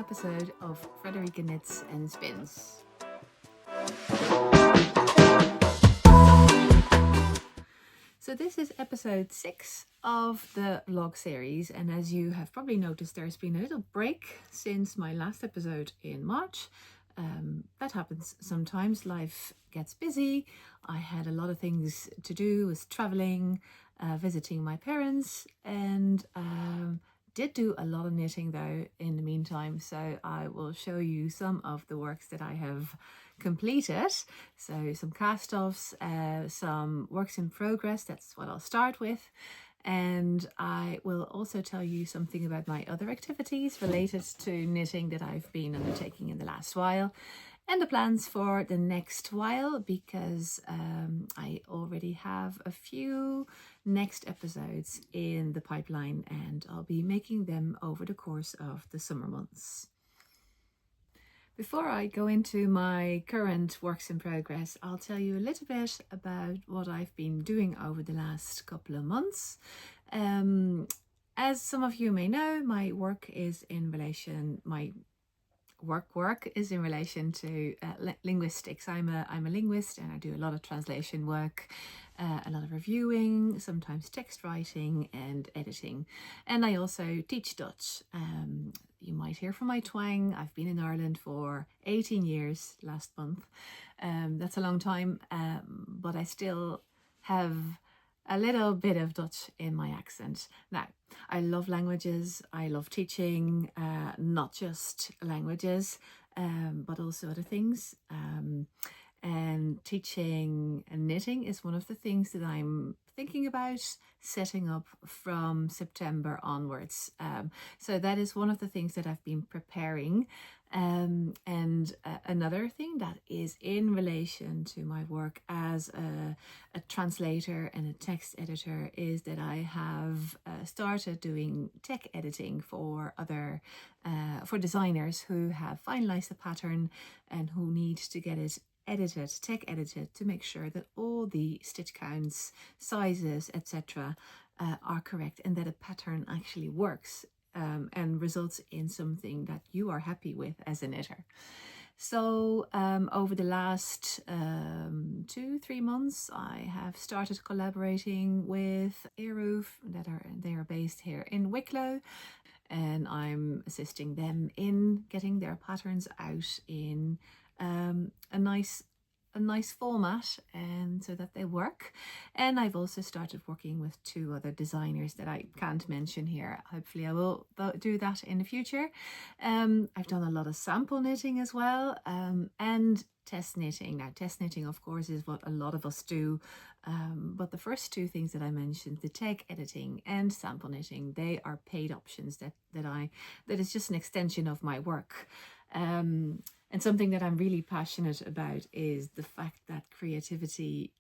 episode of Frederica Knits and Spins. So this is episode 6 of the vlog series, and as you have probably noticed, there's been a little break since my last episode in March. That happens sometimes. Life gets busy. I had a lot of things to do, was traveling, visiting my parents, and did do a lot of knitting though in the meantime. So I will show you some of the works that I have completed. So some cast-offs, some works in progress, that's what I'll start with. And I will also tell you something about my other activities related to knitting that I've been undertaking in the last while, and the plans for the next while, because I already have a few next episodes in the pipeline and I'll be making them over the course of the summer months. Before I go into my current works in progress, I'll tell you a little bit about what I've been doing over the last couple of months. As some of you may know, my work is in relation, work is in relation to linguistics. I'm a linguist, and I do a lot of translation work, a lot of reviewing, sometimes text writing and editing. And I also teach Dutch. You might hear from my twang. I've been in Ireland for 18 years last month. That's a long time, but I still have a little bit of Dutch in my accent. Now, I love languages. I love teaching, not just languages, but also other things. And teaching and knitting is one of the things that I'm thinking about setting up from September onwards. So that is one of the things that I've been preparing. And another thing that is in relation to my work as a translator and a text editor is that I have started doing tech editing for other for designers who have finalized a pattern and who need to get it edited, tech edited, to make sure that all the stitch counts, sizes, etc. Are correct, and that a pattern actually works and results in something that you are happy with as a knitter. So over the last 2-3 months, I have started collaborating with Aeroof, they are based here in Wicklow, and I'm assisting them in getting their patterns out in a nice format, and so that they work. And I've also started working with 2 other designers that I can't mention here. Hopefully I will do that in the future. I've done a lot of sample knitting as well, and test knitting. Now, test knitting, of course, is what a lot of us do, but the first 2 things that I mentioned, the tech editing and sample knitting, they are paid options that is just an extension of my work. And something that I'm really passionate about is the fact that creativity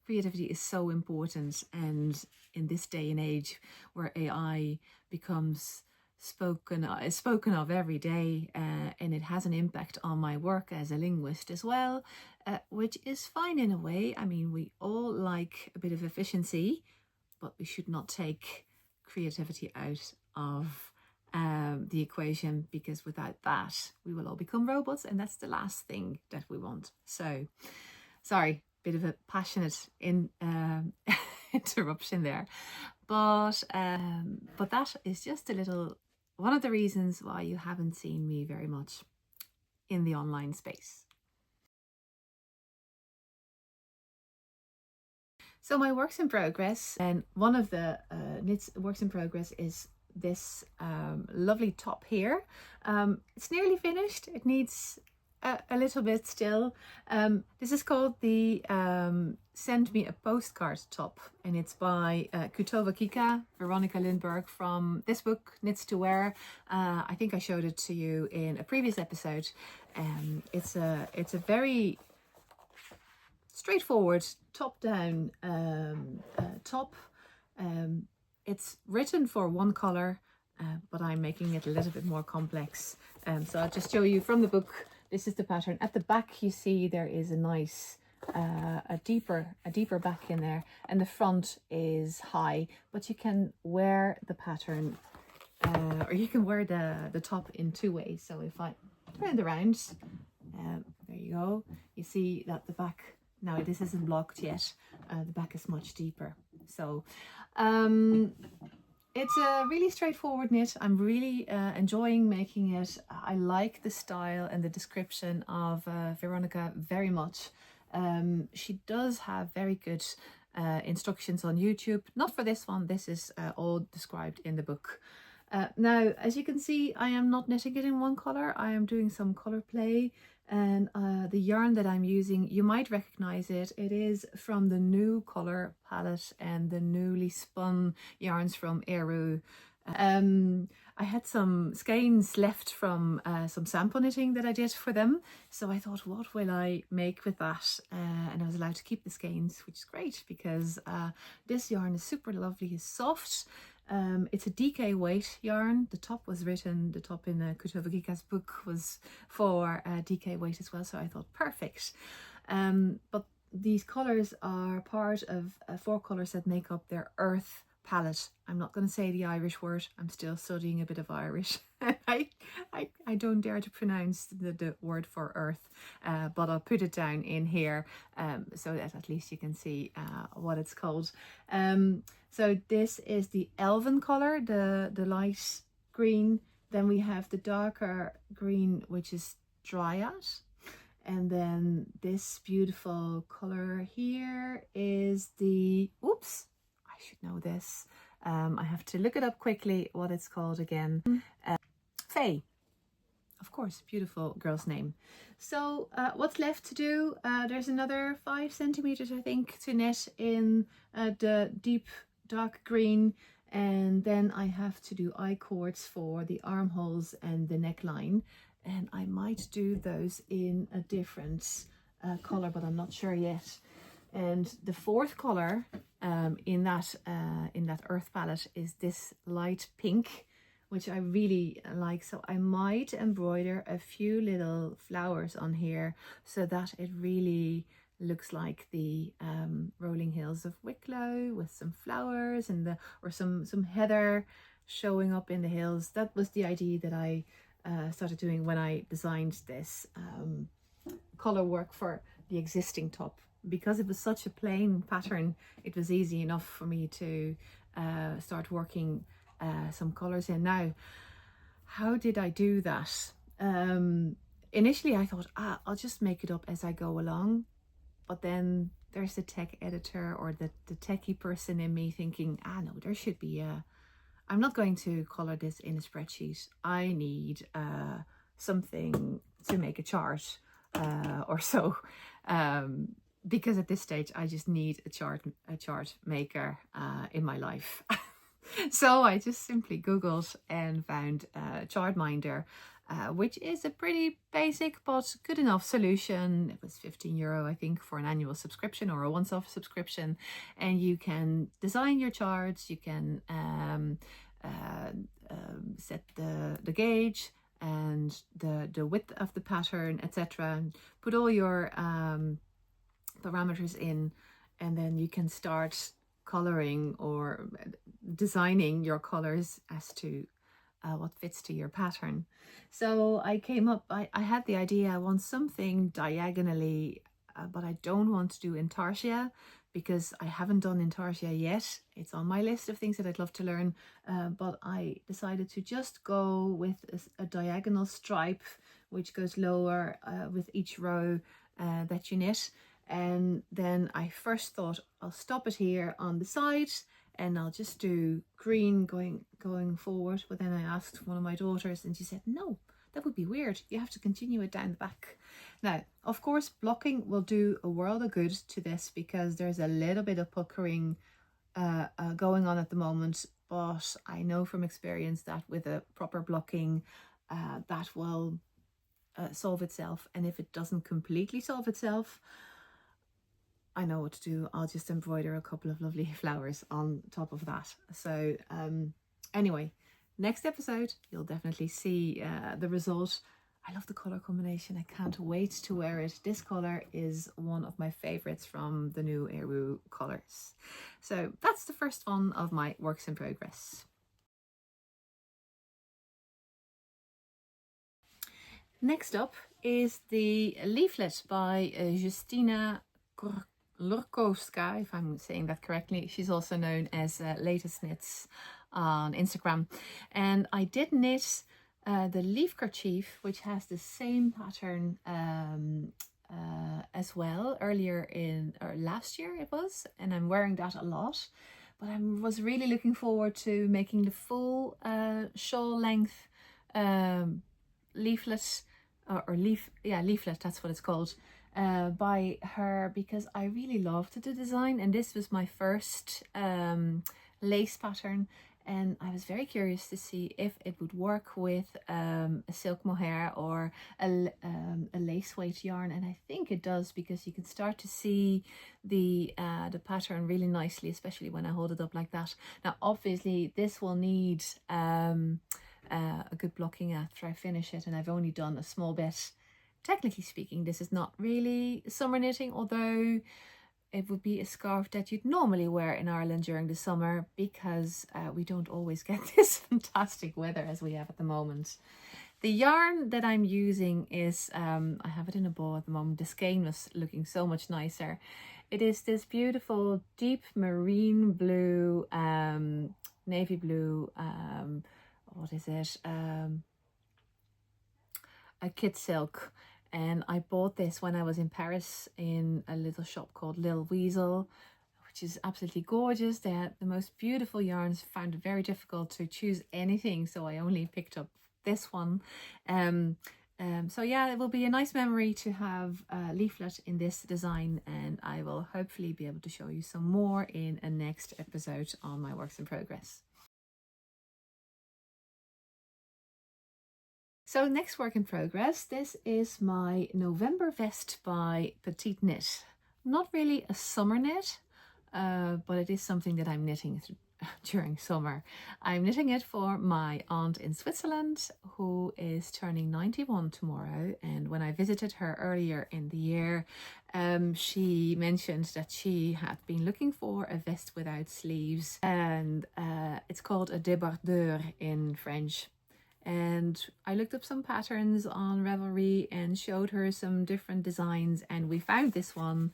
is so important, and in this day and age where AI becomes spoken of every day, and it has an impact on my work as a linguist as well, which is fine in a way. I mean, we all like a bit of efficiency, but we should not take creativity out of the equation, because without that we will all become robots, and that's the last thing that we want. So sorry, bit of a passionate interruption there, but that is just a little one of the reasons why you haven't seen me very much in the online space. So my works in progress, and one of the works in progress is this lovely top here. It's nearly finished. It needs a little bit still. This is called the Send Me a Postcard top, and it's by Kutovakika, Veronica Lindberg, from this book, Knits to Wear. I think I showed it to you in a previous episode. It's a very straightforward top-down top. It's written for one color, but I'm making it a little bit more complex. So I'll just show you from the book. This is the pattern. At the back, you see there is a nice, a deeper back in there, and the front is high, but you can wear the pattern or you can wear the top in two ways. So if I turn it around, there you go. You see that the back, now this isn't blocked yet, the back is much deeper. So it's a really straightforward knit. I'm really enjoying making it. I like the style and the description of Veronica very much. She does have very good instructions on YouTube. Not for this one, this is all described in the book. Now, as you can see, I am not knitting it in one colour. I am doing some colour play, and the yarn that I'm using, you might recognise it. It is from the new colour palette and the newly spun yarns from Eru. I had some skeins left from some sample knitting that I did for them, so I thought, what will I make with that? And I was allowed to keep the skeins, which is great because this yarn is super lovely, it's soft. It's a DK weight yarn. The top in Kutovakika's book was for DK weight as well, so I thought perfect. But these colours are part of 4 colours that make up their earth palette. I'm not going to say the Irish word. I'm still studying a bit of Irish. I don't dare to pronounce the word for earth, but I'll put it down in here so that at least you can see what it's called. So this is the elven colour, the light green. Then we have the darker green, which is dryad. And then this beautiful colour here is the, oops, I should know this. I have to look it up quickly, what it's called again. Faye. Of course, beautiful girl's name. So what's left to do? There's another 5 centimeters, I think, to knit in the deep dark green, and then I have to do I-cords for the armholes and the neckline, and I might do those in a different color, but I'm not sure yet. And the 4th color in that earth palette is this light pink, which I really like. So I might embroider a few little flowers on here so that it really looks like the rolling hills of Wicklow with some flowers and or some heather showing up in the hills. That was the idea that I started doing when I designed this color work for the existing top. Because it was such a plain pattern, it was easy enough for me to start working some colors in. Now, how did I do that? Initially I thought, I'll just make it up as I go along, but then there's the tech editor or the techie person in me thinking, no, there should be I'm not going to color this in a spreadsheet. I need something to make a chart or so, because at this stage I just need a chart maker in my life. So I just simply Googled and found Chartminder, which is a pretty basic but good enough solution. It was €15, I think, for an annual subscription or a once-off subscription, and you can design your charts. You can set the gauge and the width of the pattern, etc., and put all your parameters in, and then you can start coloring or designing your colors as to what fits to your pattern. So I came up, I had the idea, I want something diagonally, but I don't want to do intarsia because I haven't done intarsia yet. It's on my list of things that I'd love to learn, but I decided to just go with a diagonal stripe which goes lower with each row that you knit. And then I first thought I'll stop it here on the side and I'll just do green going forward. But then I asked one of my daughters and she said, no, that would be weird. You have to continue it down the back. Now, of course, blocking will do a world of good to this because there's a little bit of puckering going on at the moment. But I know from experience that with a proper blocking, that will solve itself. And if it doesn't completely solve itself, I know what to do. I'll just embroider a couple of lovely flowers on top of that. So anyway, next episode, you'll definitely see the result. I love the colour combination. I can't wait to wear it. This colour is one of my favourites from the new Eru colours. So that's the first one of my works in progress. Next up is the Leaflette by Justina Korkowska, if I'm saying that correctly. She's also known as Latest Knits on Instagram. And I did knit the leaf kerchief, which has the same pattern as well earlier or last year it was, and I'm wearing that a lot. But I was really looking forward to making the full shawl length leaflet leaflet, that's what it's called, by her, because I really loved the design, and this was my first lace pattern, and I was very curious to see if it would work with a silk mohair or a lace weight yarn, and I think it does, because you can start to see the pattern really nicely, especially when I hold it up like that. Now obviously this will need a good blocking after I finish it, and I've only done a small bit. Technically speaking, this is not really summer knitting, although it would be a scarf that you'd normally wear in Ireland during the summer, because we don't always get this fantastic weather as we have at the moment. The yarn that I'm using is, I have it in a bowl at the moment, the skein was looking so much nicer. It is this beautiful deep marine blue, navy blue, what is it, a kid silk, and I bought this when I was in Paris in a little shop called Little Weasel, which is absolutely gorgeous. They had the most beautiful yarns. Found it very difficult to choose anything, so I only picked up this one. So yeah, it will be a nice memory to have a leaflet in this design, and I will hopefully be able to show you some more in a next episode on my works in progress. So next work in progress, this is my November vest by Petite knit. Not really a summer knit, but it is something that I'm knitting during summer. I'm knitting it for my aunt in Switzerland, who is turning 91 tomorrow, and when I visited her earlier in the year, she mentioned that she had been looking for a vest without sleeves, and it's called a débardeur in French. And I looked up some patterns on Ravelry and showed her some different designs, and we found this one.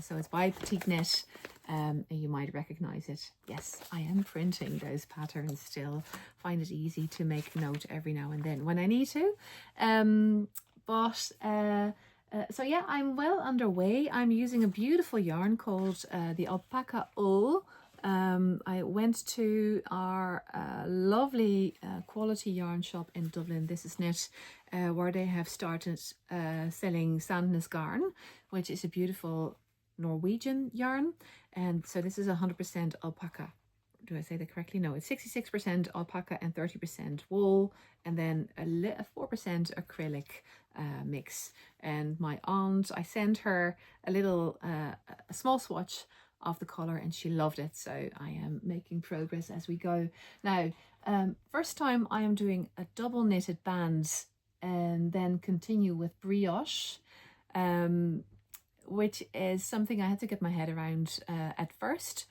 So it's by Petite knit. You might recognize it. Yes, I am printing those patterns still. Find it easy to make note every now and then when I need to. So yeah, I'm well underway. I'm using a beautiful yarn called the Alpaca O. I went to our lovely quality yarn shop in Dublin, This Is Knit, where they have started selling Sandnes garn, which is a beautiful Norwegian yarn. And so this is 100% alpaca. Do I say that correctly? No, it's 66% alpaca and 30% wool, and then a 4% acrylic mix. And my aunt, I sent her a little, a small swatch of the color, and she loved it, so I am making progress as we go. Now, first time I am doing a double knitted band and then continue with brioche, which is something I had to get my head around at first,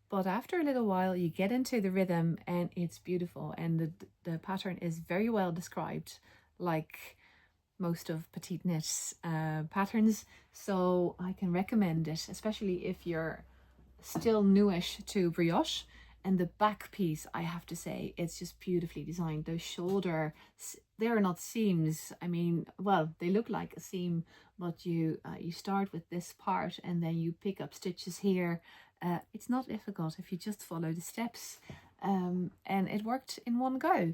but after a little while you get into the rhythm and it's beautiful, and the pattern is very well described, like most of Petite knit's patterns, so I can recommend it, especially if you're still newish to brioche. And the back piece, I have to say, it's just beautifully designed. Those shoulder, they are not seams. I mean, well, they look like a seam, but you start with this part and then you pick up stitches here. It's not difficult if you just follow the steps, and it worked in one go.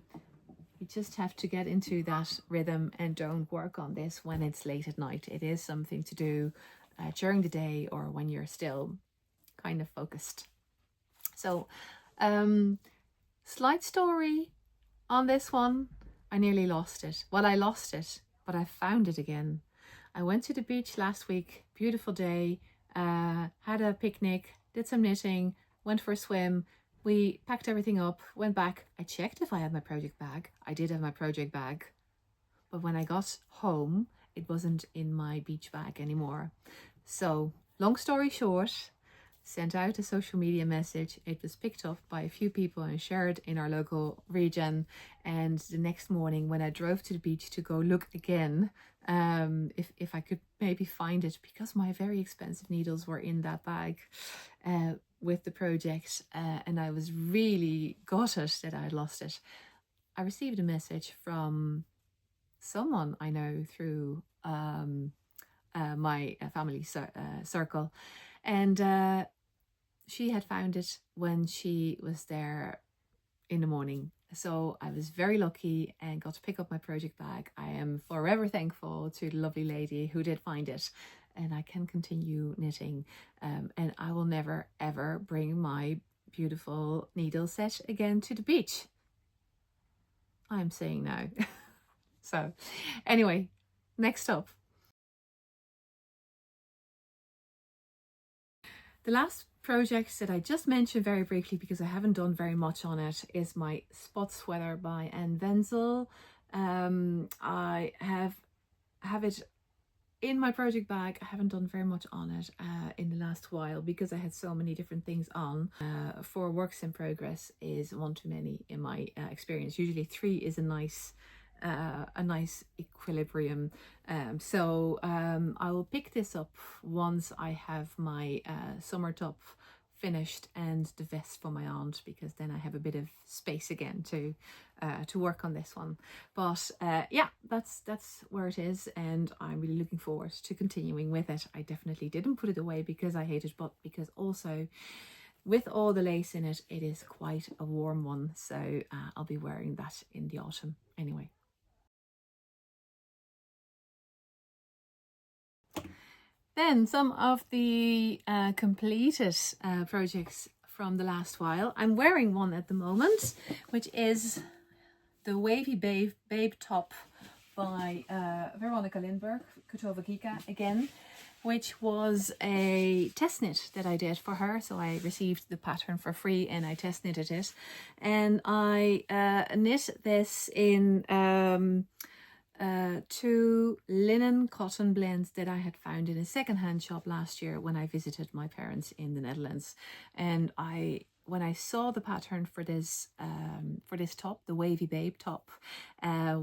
You just have to get into that rhythm and don't work on this when it's late at night. It is something to do during the day or when you're still kind of focused. So slight story on this one. I nearly lost it. Well, I lost it, but I found it again. I went to the beach last week, beautiful day, had a picnic, did some knitting, went for a swim. We packed everything up, went back. I checked if I had my project bag. I did have my project bag, but when I got home, it wasn't in my beach bag anymore. So long story short, sent out a social media message. It was picked up by a few people and shared in our local region. And the next morning when I drove to the beach to go look again, if I could maybe find it, because my very expensive needles were in that bag with the project, and I was really gutted that I had lost it. I received a message from someone I know through my family circle, and she had found it when she was there in the morning. So I was very lucky and got to pick up my project bag. I am forever thankful to the lovely lady who did find it, and I can continue knitting, and I will never ever bring my beautiful needle set again to the beach. I'm saying now. So anyway, next up. The last project that I just mentioned very briefly, because I haven't done very much on it, is my spot sweater by Ventzel. I have it in my project bag. I haven't done very much on it in the last while because I had so many different things on. 4 works in progress is one too many in my experience. Usually 3 is a nice equilibrium. So I will pick this up once I have my summer top finished and the vest for my aunt, because then I have a bit of space again to work on this one. But yeah, that's where it is, and I'm really looking forward to continuing with it. I definitely didn't put it away because I hate it, but because also with all the lace in it, it is quite a warm one, so I'll be wearing that in the autumn anyway. Then some of the completed projects from the last while. I'm wearing one at the moment, which is the Wavy Babe top by Veronica Lindbergh, Kutovakika again, which was a test knit that I did for her. So I received the pattern for free and I test knitted it. And I knit this in 2 linen cotton blends that I had found in a secondhand shop last year when I visited my parents in the Netherlands. And when I saw the pattern for this top, the Wavy Babe top,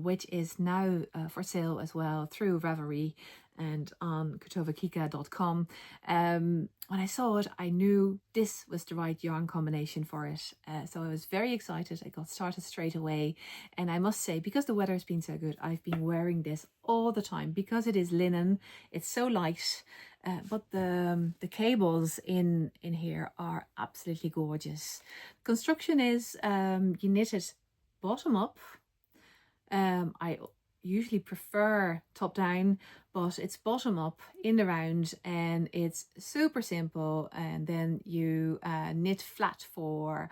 which is now for sale as well through Ravelry and on kutovakika.com, when I saw it, I knew this was the right yarn combination for it. So I was very excited. I got started straight away. And I must say, because the weather has been so good, I've been wearing this all the time because it is linen. It's so light. But the cables in here are absolutely gorgeous. Construction is you knit it bottom up. I usually prefer top down, but it's bottom up in the round and it's super simple. And then you knit flat from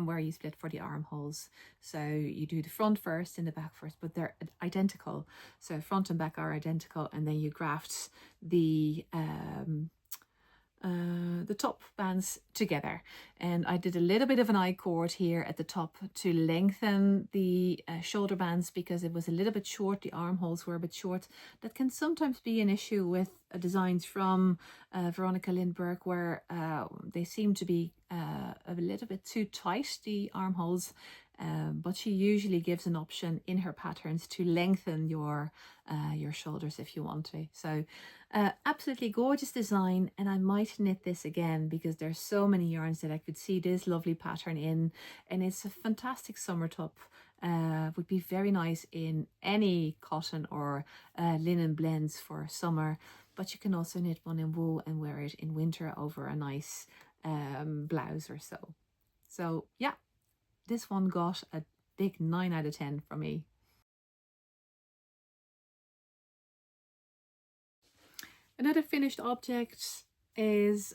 where you split for the armholes. So you do the front first and the back first, but they're identical. So front and back are identical, and then you graft the top bands together. And I did a little bit of an I-cord here at the top to lengthen the shoulder bands because it was a little bit short. The armholes were a bit short. That can sometimes be an issue with designs from Veronica Lindbergh, where they seem to be a little bit too tight, the armholes. But she usually gives an option in her patterns to lengthen your shoulders if you want to. So absolutely gorgeous design, and I might knit this again because there's so many yarns that I could see this lovely pattern in, and it's a fantastic summer top. Would be very nice in any cotton or linen blends for summer, but you can also knit one in wool and wear it in winter over a nice blouse or so. So yeah, this one got a big 9 out of 10 from me. Another finished object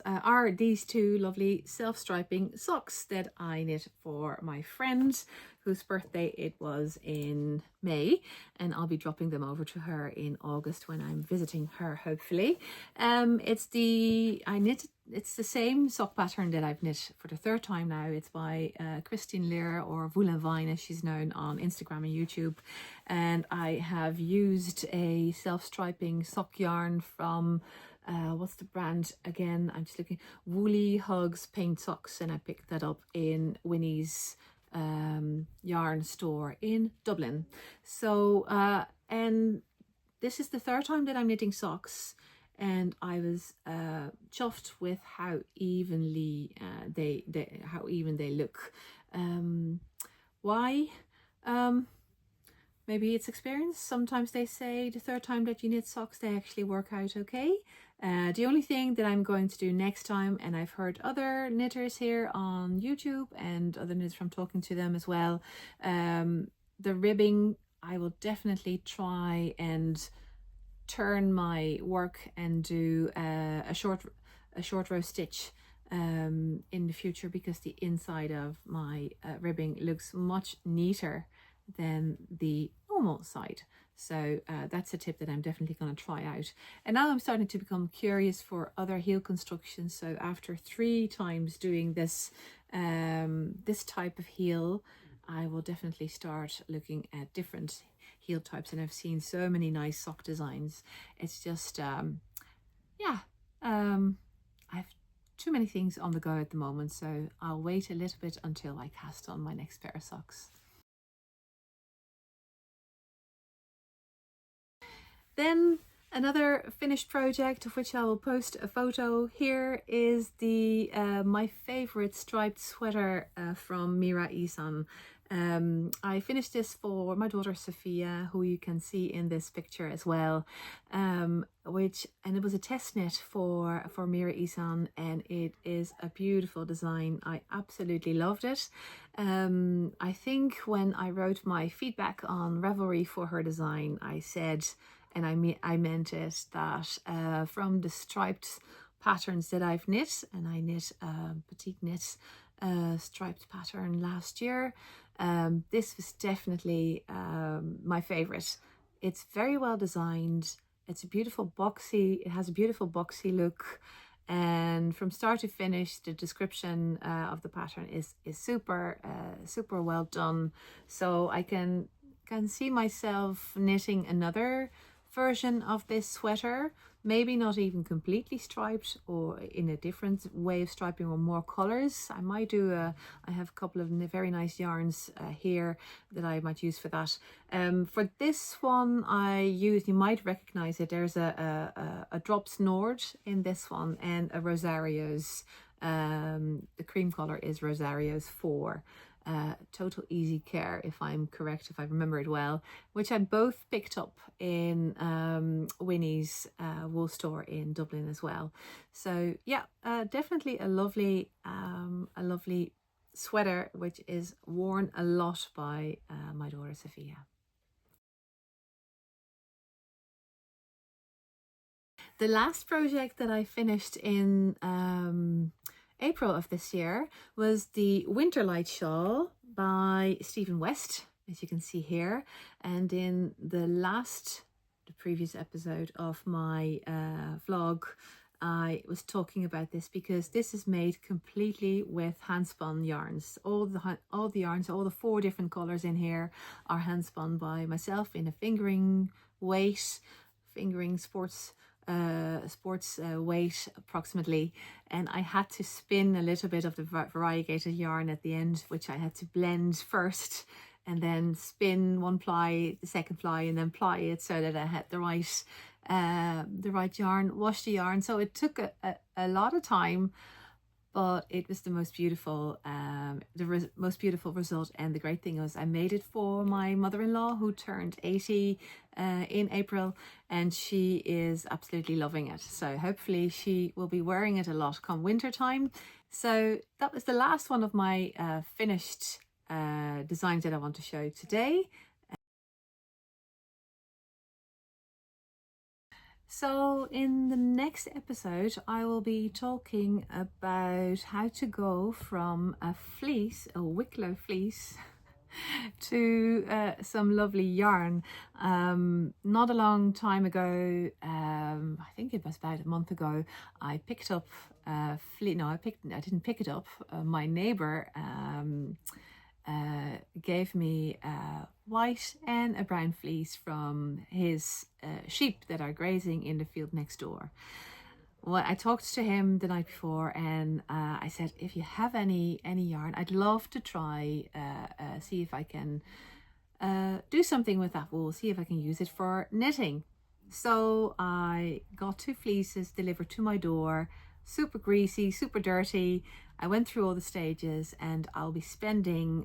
are these 2 lovely self-striping socks that I knit for my friend, whose birthday it was in May, and I'll be dropping them over to her in August when I'm visiting her, hopefully. It's the same sock pattern that I've knit for the 3rd time now. It's by Kristin Lehrer, or Vine as she's known on Instagram and YouTube, and I have used a self-striping sock yarn from what's the brand again? I'm just looking. Woolly Hugs Paint Socks, and I picked that up in Winnie's yarn store in Dublin. So and this is the third time that I'm knitting socks, and I was chuffed with how evenly how even they look. Why? Maybe it's experience. Sometimes they say the third time that you knit socks, they actually work out okay. The only thing that I'm going to do next time, and I've heard other knitters here on YouTube and other knitters from talking to them as well, the ribbing, I will definitely try and turn my work and do a short row stitch in the future, because the inside of my ribbing looks much neater than the normal side. So that's a tip that I'm definitely going to try out. And now I'm starting to become curious for other heel constructions. So after 3 times doing this this type of heel, I will definitely start looking at different heel types, and I've seen so many nice sock designs. It's just I've too many things on the go at the moment, so I'll wait a little bit until I cast on my next pair of socks. Then another finished project of which I will post a photo. Here is the my favorite striped sweater from Mira Isan. I finished this for my daughter Sophia, who you can see in this picture as well, and it was a test knit for Mira Isan, and it is a beautiful design. I absolutely loved it. I think when I wrote my feedback on Ravelry for her design, I said, and I meant it, that from the striped patterns that I've knit, and I knit Petite knit striped pattern last year, this was definitely my favorite. It's very well designed. It's a beautiful boxy, it has a beautiful boxy look, and from start to finish the description of the pattern is super super well done. So I can see myself knitting another version of this sweater, maybe not even completely striped, or in a different way of striping, or more colors. I might do I have a couple of very nice yarns here that I might use for that. For this one I used, you might recognize it, there's a Drops Nord in this one, and a Rosario's, the cream color is Rosario's 4. Total Easy Care, if I'm correct, if I remember it well, which I both picked up in Winnie's wool store in Dublin as well. So yeah, definitely a lovely sweater, which is worn a lot by my daughter Sophia. The last project that I finished in April of this year was the Winterlight Shawl by Stephen West, as you can see here. And in the previous episode of my vlog, I was talking about this because this is made completely with hand-spun yarns. All the yarns, all the 4 different colors in here are hand-spun by myself in a fingering sports weight approximately, and I had to spin a little bit of the variegated yarn at the end, which I had to blend first and then spin one ply, the second ply, and then ply it so that I had the right yarn, wash the yarn. So it took a lot of time, but it was the most beautiful most beautiful result. And the great thing was I made it for my mother-in-law, who turned 80 in April, and she is absolutely loving it. So hopefully she will be wearing it a lot come winter time. So that was the last one of my finished designs that I want to show today. So in the next episode, I will be talking about how to go from a fleece, a Wicklow fleece, to some lovely yarn. Not a long time ago, I think it was about a month ago, I picked up I didn't pick it up. My neighbor gave me a white and a brown fleece from his sheep that are grazing in the field next door. Well, I talked to him the night before, and I said, if you have any yarn, I'd love to try see if I can do something with that wool, see if I can use it for knitting. So I got 2 fleeces delivered to my door, super greasy, super dirty. I went through all the stages, and I'll be spending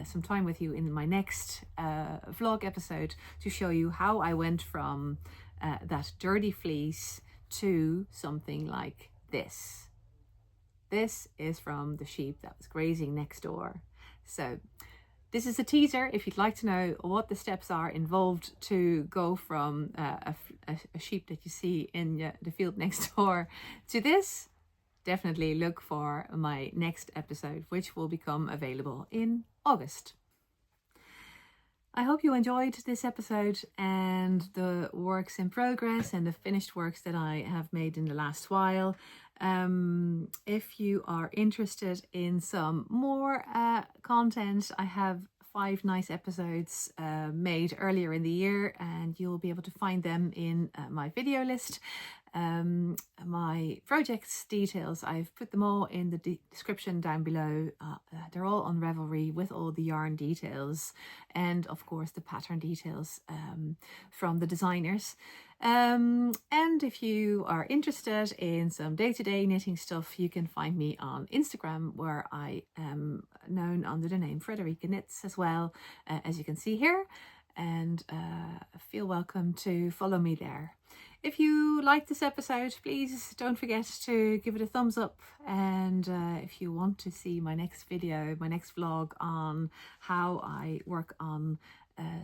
some time with you in my next vlog episode to show you how I went from that dirty fleece to something like this. This is from the sheep that was grazing next door. So this is a teaser. If you'd like to know what the steps are involved to go from a sheep that you see in the field next door to this, definitely look for my next episode, which will become available in August. I hope you enjoyed this episode and the works in progress and the finished works that I have made in the last while. If you are interested in some more content, I have 5 nice episodes made earlier in the year, and you'll be able to find them in my video list. My projects details, I've put them all in the description down below. They're all on Ravelry with all the yarn details and of course the pattern details from the designers. And if you are interested in some day-to-day knitting stuff, you can find me on Instagram, where I am known under the name Frederica Knits as well, as you can see here, and feel welcome to follow me there. If you like this episode, please don't forget to give it a thumbs up, and if you want to see my next video, my next vlog on how I work on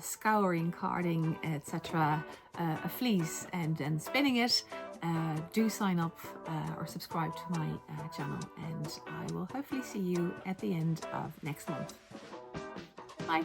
scouring, carding, etc., a fleece and then spinning it, do sign up or subscribe to my channel, and I will hopefully see you at the end of next month. Bye!